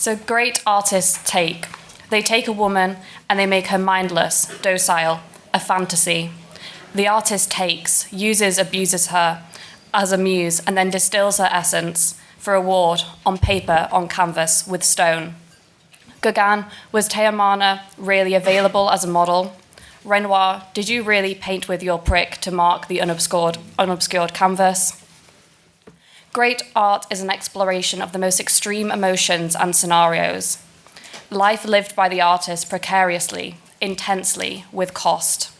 So great artists they take a woman and they make her mindless, docile, a fantasy. The artist takes, uses, abuses her as a muse, and then distills her essence for award on paper, on canvas, with stone. Gauguin, was Théamana really available as a model? Renoir, did you really paint with your prick to mark the unobscured canvas? Great art is an exploration of the most extreme emotions and scenarios. Life lived by the artist precariously, intensely, with cost.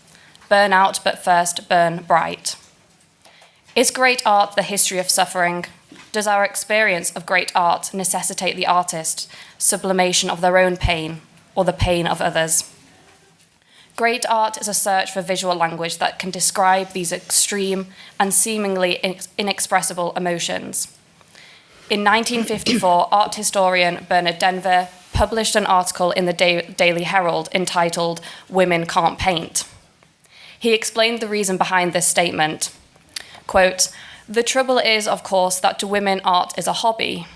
Burn out, but first burn bright. Is great art the history of suffering? Does our experience of great art necessitate the artist's sublimation of their own pain or the pain of others? Great art is a search for visual language that can describe these extreme and seemingly inexpressible emotions. In 1954, art historian Bernard Denver published an article in the Daily Herald entitled "Women Can't Paint." He explained the reason behind this statement. Quote, "The trouble is, of course, that to women art is a hobby,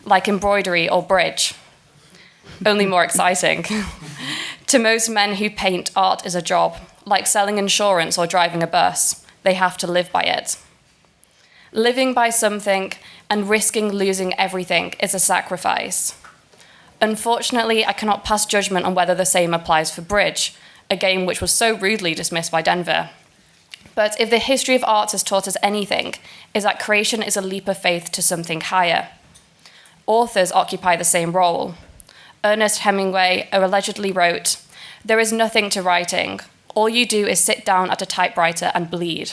like embroidery or bridge. Only more exciting. To most men who paint, art is a job, like selling insurance or driving a bus. They have to live by it. Living by something and risking losing everything is a sacrifice. Unfortunately, I cannot pass judgment on whether the same applies for bridge, a game which was so rudely dismissed by Denver. But if the history of art has taught us anything, is that creation is a leap of faith to something higher. Authors occupy the same role. Ernest Hemingway allegedly wrote, 'There is nothing to writing. All you do is sit down at a typewriter and bleed.'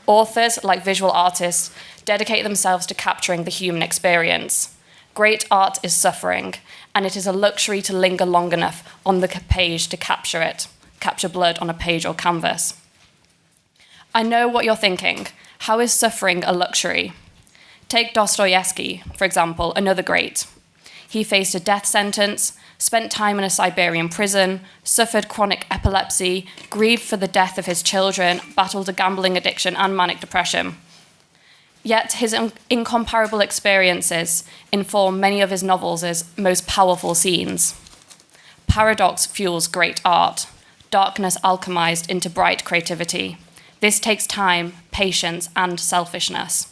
Authors, like visual artists, dedicate themselves to capturing the human experience. Great art is suffering, and it is a luxury to linger long enough on the page to capture blood on a page or canvas. I know what you're thinking. How is suffering a luxury? Take Dostoevsky, for example, another great. He faced a death sentence, spent time in a Siberian prison, suffered chronic epilepsy, grieved for the death of his children, battled a gambling addiction and manic depression. Yet his incomparable experiences inform many of his novels' most powerful scenes. Paradox fuels great art, darkness alchemized into bright creativity. This takes time, patience, and selfishness.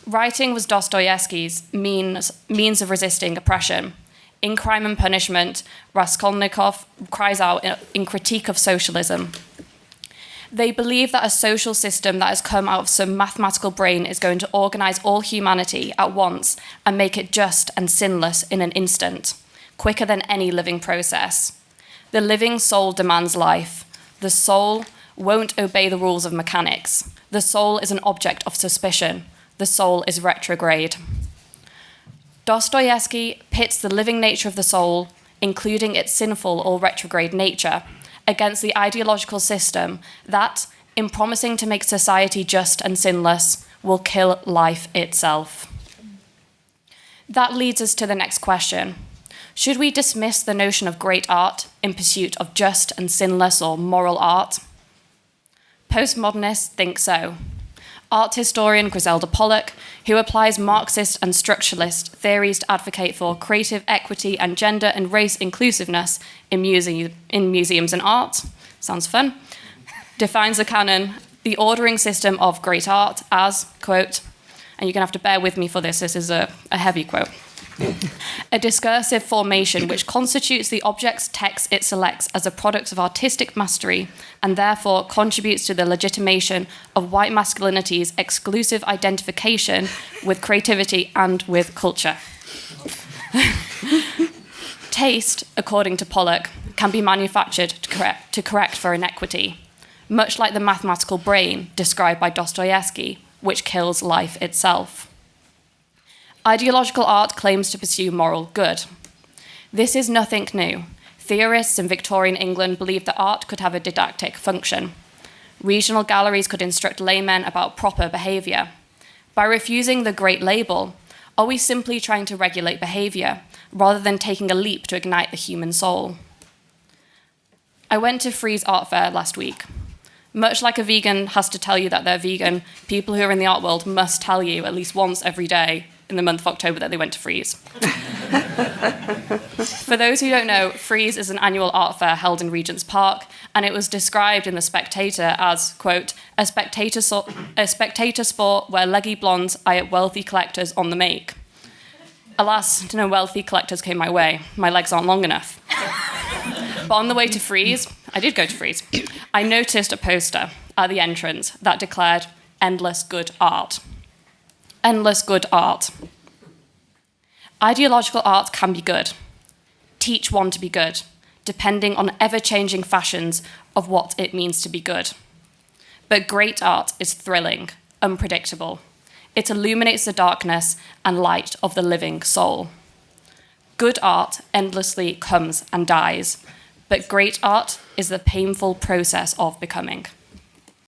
Writing was Dostoevsky's means of resisting oppression. In Crime and Punishment, Raskolnikov cries out in critique of socialism. They believe that a social system that has come out of some mathematical brain is going to organize all humanity at once and make it just and sinless in an instant, quicker than any living process. The living soul demands life. The soul won't obey the rules of mechanics. The soul is an object of suspicion. The soul is retrograde. Dostoevsky pits the living nature of the soul, including its sinful or retrograde nature, against the ideological system that, in promising to make society just and sinless, will kill life itself. That leads us to the next question. Should we dismiss the notion of great art in pursuit of just and sinless or moral art? Postmodernists think so. Art historian Griselda Pollock, who applies Marxist and structuralist theories to advocate for creative equity and gender and race inclusiveness in museums and art, sounds fun, defines the canon, the ordering system of great art as, quote, and you're going to have to bear with me for this is a heavy quote, a discursive formation which constitutes the object's text it selects as a product of artistic mastery and therefore contributes to the legitimation of white masculinity's exclusive identification with creativity and with culture. Taste, according to Pollock, can be manufactured to correct for inequity, much like the mathematical brain described by Dostoevsky, which kills life itself. Ideological art claims to pursue moral good. This is nothing new. Theorists in Victorian England believed that art could have a didactic function. Regional galleries could instruct laymen about proper behaviour. By refusing the great label, are we simply trying to regulate behaviour rather than taking a leap to ignite the human soul? I went to Frieze Art Fair last week. Much like a vegan has to tell you that they're vegan, people who are in the art world must tell you at least once every day in the month of October that they went to Frieze. For those who don't know, Frieze is an annual art fair held in Regent's Park, and it was described in The Spectator as, quote, a spectator sport where leggy blondes eye at wealthy collectors on the make. Alas, no wealthy collectors came my way. My legs aren't long enough. But on the way to Frieze, I did go to Frieze, I noticed a poster at the entrance that declared, endless good art. Endless good art. Ideological art can be good. Teach one to be good, depending on ever-changing fashions of what it means to be good. But great art is thrilling, unpredictable. It illuminates the darkness and light of the living soul. Good art endlessly comes and dies, but great art is the painful process of becoming.